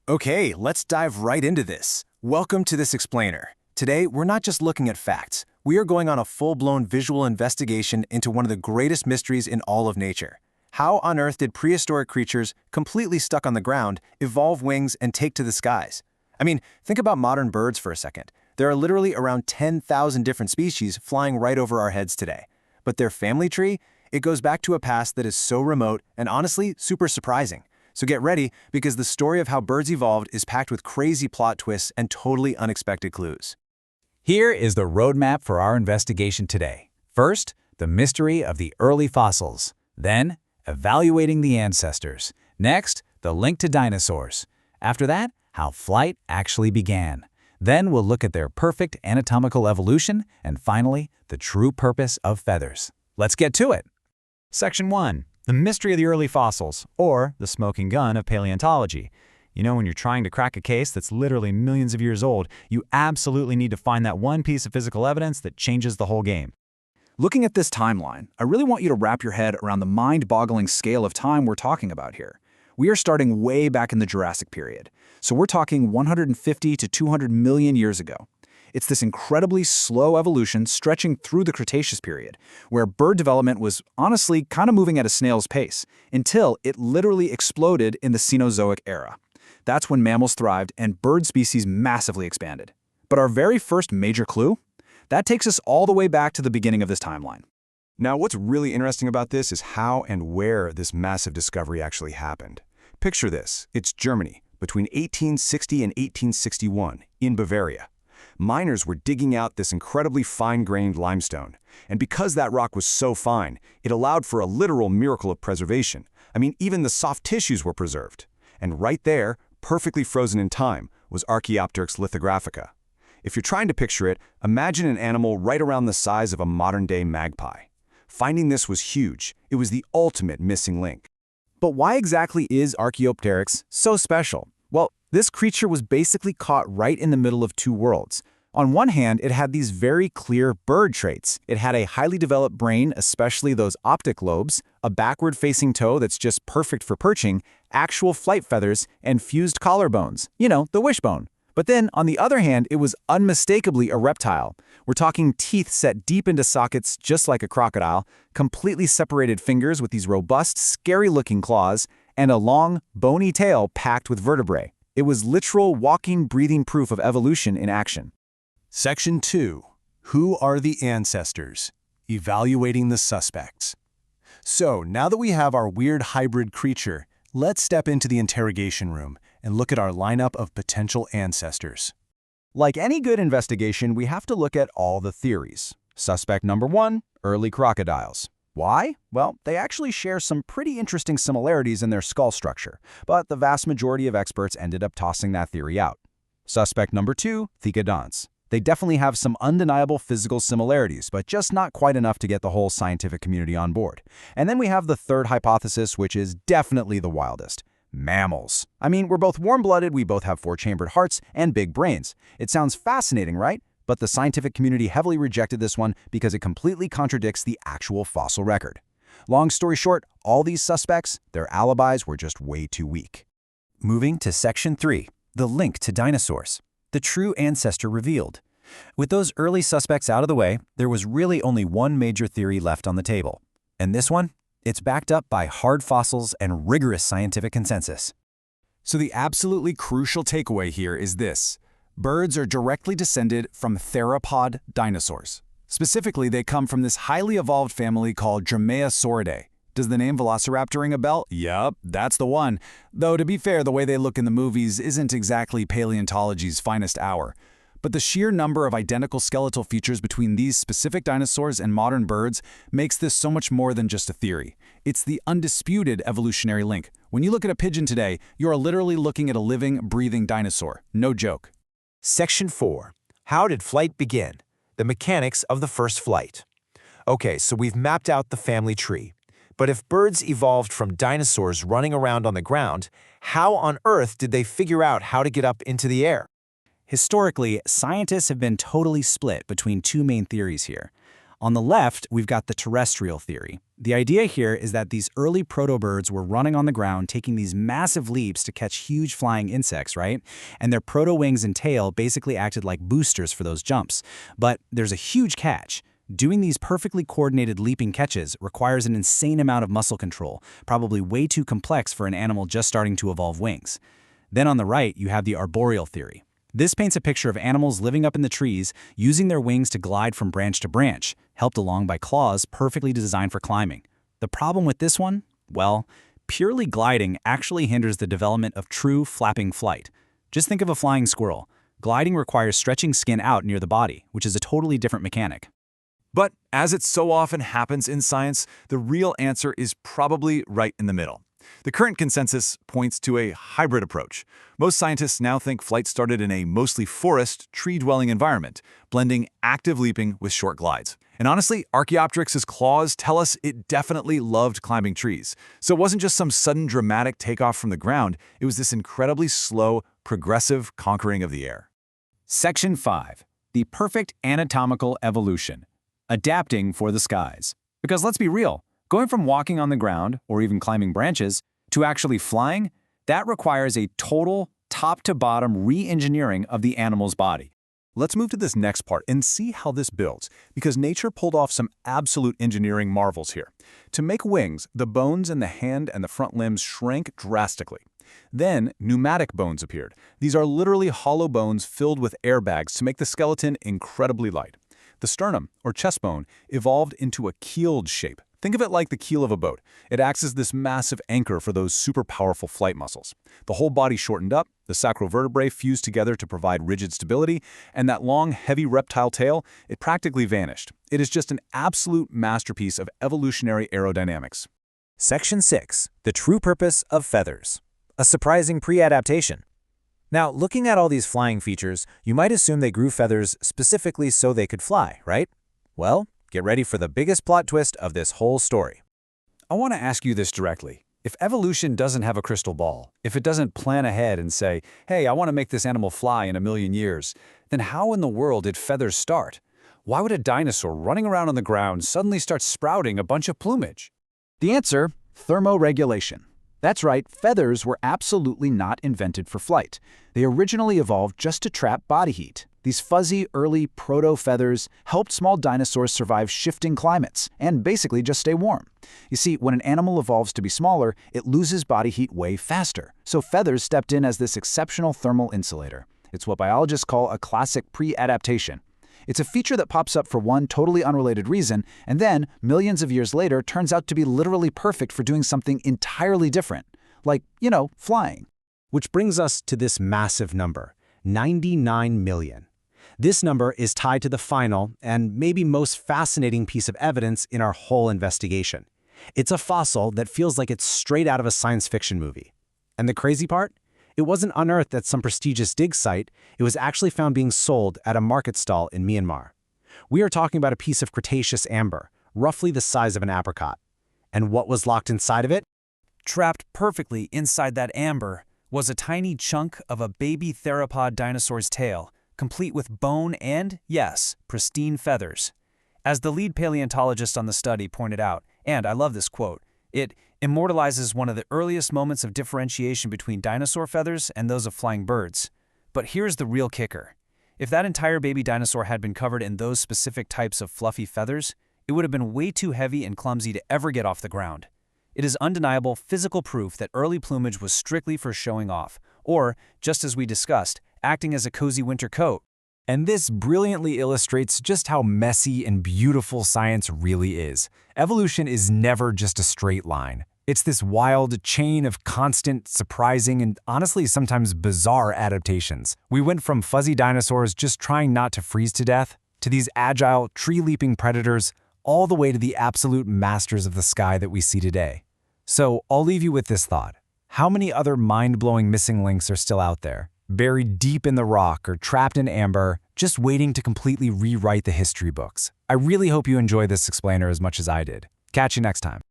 Okay, let's dive right into this. Welcome to This Explainer. Today, we're not just looking at facts. We are going on a full-blown visual investigation into one of the greatest mysteries in all of nature. How on earth did prehistoric creatures, completely stuck on the ground, evolve wings and take to the skies? I mean, think about modern birds for a second. There are literally around 10,000 different species flying right over our heads today. But their family tree? It goes back to a past that is so remote and honestly super surprising. So get ready, because the story of how birds evolved is packed with crazy plot twists and totally unexpected clues. Here is the roadmap for our investigation today. First, the mystery of the early fossils. Then, evaluating the ancestors. Next, the link to dinosaurs. After that, how flight actually began. Then we'll look at their perfect anatomical evolution, and finally, the true purpose of feathers. Let's get to it. Section 1. The mystery of the early fossils, or the smoking gun of paleontology. You know, when you're trying to crack a case that's literally millions of years old, you absolutely need to find that one piece of physical evidence that changes the whole game. Looking at this timeline, I really want you to wrap your head around the mind-boggling scale of time we're talking about here. We are starting way back in the Jurassic period, so we're talking 150 to 200 million years ago. It's this incredibly slow evolution stretching through the Cretaceous period, where bird development was honestly kind of moving at a snail's pace, until it literally exploded in the Cenozoic era. That's when mammals thrived and bird species massively expanded. But our very first major clue? That takes us all the way back to the beginning of this timeline. Now, what's really interesting about this is how and where this massive discovery actually happened. Picture this. It's Germany, between 1860 and 1861, in Bavaria. Miners were digging out this incredibly fine-grained limestone, and because that rock was so fine, it allowed for a literal miracle of preservation. I mean, even the soft tissues were preserved. And right there, perfectly frozen in time, was Archaeopteryx lithographica. If you're trying to picture it, imagine an animal right around the size of a modern-day magpie. Finding this was huge. It was the ultimate missing link. But why exactly is Archaeopteryx so special? Well, this creature was basically caught right in the middle of two worlds. On one hand, it had these very clear bird traits. It had a highly developed brain, especially those optic lobes, a backward-facing toe that's just perfect for perching, actual flight feathers, and fused collarbones. You know, the wishbone. But then, on the other hand, it was unmistakably a reptile. We're talking teeth set deep into sockets just like a crocodile, completely separated fingers with these robust, scary-looking claws, and a long, bony tail packed with vertebrae. It was literal walking, breathing proof of evolution in action. Section 2. Who are the ancestors? Evaluating the suspects. So, now that we have our weird hybrid creature, let's step into the interrogation room and look at our lineup of potential ancestors. Like any good investigation, we have to look at all the theories. Suspect number 1, early crocodiles. Why? Well, they actually share some pretty interesting similarities in their skull structure, but the vast majority of experts ended up tossing that theory out. Suspect number 2, thecodonts. They definitely have some undeniable physical similarities, but just not quite enough to get the whole scientific community on board. And then we have the third hypothesis, which is definitely the wildest. Mammals. I mean, we're both warm-blooded, we both have four-chambered hearts and big brains. It sounds fascinating, right? But the scientific community heavily rejected this one because it completely contradicts the actual fossil record. Long story short, all these suspects, their alibis were just way too weak. Moving to Section 3, the link to dinosaurs. The true ancestor revealed. With those early suspects out of the way, there was really only one major theory left on the table. And this one? It's backed up by hard fossils and rigorous scientific consensus. So the absolutely crucial takeaway here is this. Birds are directly descended from theropod dinosaurs. Specifically, they come from this highly evolved family called Dromaeosauridae. Does the name Velociraptor ring a bell? Yup, that's the one. Though, to be fair, the way they look in the movies isn't exactly paleontology's finest hour. But the sheer number of identical skeletal features between these specific dinosaurs and modern birds makes this so much more than just a theory. It's the undisputed evolutionary link. When you look at a pigeon today, you are literally looking at a living, breathing dinosaur. No joke. Section 4. How did flight begin? The mechanics of the first flight. Okay, so we've mapped out the family tree. But if birds evolved from dinosaurs running around on the ground, how on earth did they figure out how to get up into the air? Historically, scientists have been totally split between two main theories here. On the left, we've got the terrestrial theory. The idea here is that these early protobirds were running on the ground, taking these massive leaps to catch huge flying insects, right? And their proto-wings and tail basically acted like boosters for those jumps. But there's a huge catch. Doing these perfectly coordinated leaping catches requires an insane amount of muscle control, probably way too complex for an animal just starting to evolve wings. Then on the right, you have the arboreal theory. This paints a picture of animals living up in the trees, using their wings to glide from branch to branch, helped along by claws perfectly designed for climbing. The problem with this one? Well, purely gliding actually hinders the development of true flapping flight. Just think of a flying squirrel. Gliding requires stretching skin out near the body, which is a totally different mechanic. But as it so often happens in science, the real answer is probably right in the middle. The current consensus points to a hybrid approach. Most scientists now think flight started in a mostly forest, tree-dwelling environment, blending active leaping with short glides. And honestly, Archaeopteryx's claws tell us it definitely loved climbing trees. So it wasn't just some sudden dramatic takeoff from the ground, it was this incredibly slow, progressive conquering of the air. Section 5. The perfect anatomical evolution. Adapting for the skies. Because let's be real, going from walking on the ground, or even climbing branches, to actually flying, that requires a total, top-to-bottom re-engineering of the animal's body. Let's move to this next part and see how this builds, because nature pulled off some absolute engineering marvels here. To make wings, the bones in the hand and the front limbs shrank drastically. Then, pneumatic bones appeared. These are literally hollow bones filled with airbags to make the skeleton incredibly light. The sternum, or chest bone, evolved into a keeled shape. Think of it like the keel of a boat. It acts as this massive anchor for those super powerful flight muscles. The whole body shortened up, the sacrovertebrae fused together to provide rigid stability, and that long, heavy reptile tail, it practically vanished. It is just an absolute masterpiece of evolutionary aerodynamics. Section 6. The true purpose of feathers. A surprising pre-adaptation. Now, looking at all these flying features, you might assume they grew feathers specifically so they could fly, right? Well, get ready for the biggest plot twist of this whole story. I want to ask you this directly. If evolution doesn't have a crystal ball, if it doesn't plan ahead and say, hey, I want to make this animal fly in 1,000,000 years, then how in the world did feathers start? Why would a dinosaur running around on the ground suddenly start sprouting a bunch of plumage? The answer? Thermoregulation. That's right, feathers were absolutely not invented for flight. They originally evolved just to trap body heat. These fuzzy, early proto-feathers helped small dinosaurs survive shifting climates and basically just stay warm. You see, when an animal evolves to be smaller, it loses body heat way faster. So feathers stepped in as this exceptional thermal insulator. It's what biologists call a classic pre-adaptation. It's a feature that pops up for one totally unrelated reason, and then, millions of years later, turns out to be literally perfect for doing something entirely different. Like, flying. Which brings us to this massive number, 99 million. This number is tied to the final and maybe most fascinating piece of evidence in our whole investigation. It's a fossil that feels like it's straight out of a science fiction movie. And the crazy part? It wasn't unearthed at some prestigious dig site, it was actually found being sold at a market stall in Myanmar. We are talking about a piece of Cretaceous amber, roughly the size of an apricot. And what was locked inside of it? Trapped perfectly inside that amber was a tiny chunk of a baby theropod dinosaur's tail, complete with bone and, yes, pristine feathers. As the lead paleontologist on the study pointed out, and I love this quote, it immortalizes one of the earliest moments of differentiation between dinosaur feathers and those of flying birds. But here's the real kicker. If that entire baby dinosaur had been covered in those specific types of fluffy feathers, it would have been way too heavy and clumsy to ever get off the ground. It is undeniable physical proof that early plumage was strictly for showing off, or, just as we discussed, acting as a cozy winter coat. And this brilliantly illustrates just how messy and beautiful science really is. Evolution is never just a straight line. It's this wild chain of constant, surprising, and honestly sometimes bizarre adaptations. We went from fuzzy dinosaurs just trying not to freeze to death, to these agile, tree-leaping predators, all the way to the absolute masters of the sky that we see today. So I'll leave you with this thought. How many other mind-blowing missing links are still out there, buried deep in the rock or trapped in amber, just waiting to completely rewrite the history books? I really hope you enjoy this explainer as much as I did. Catch you next time.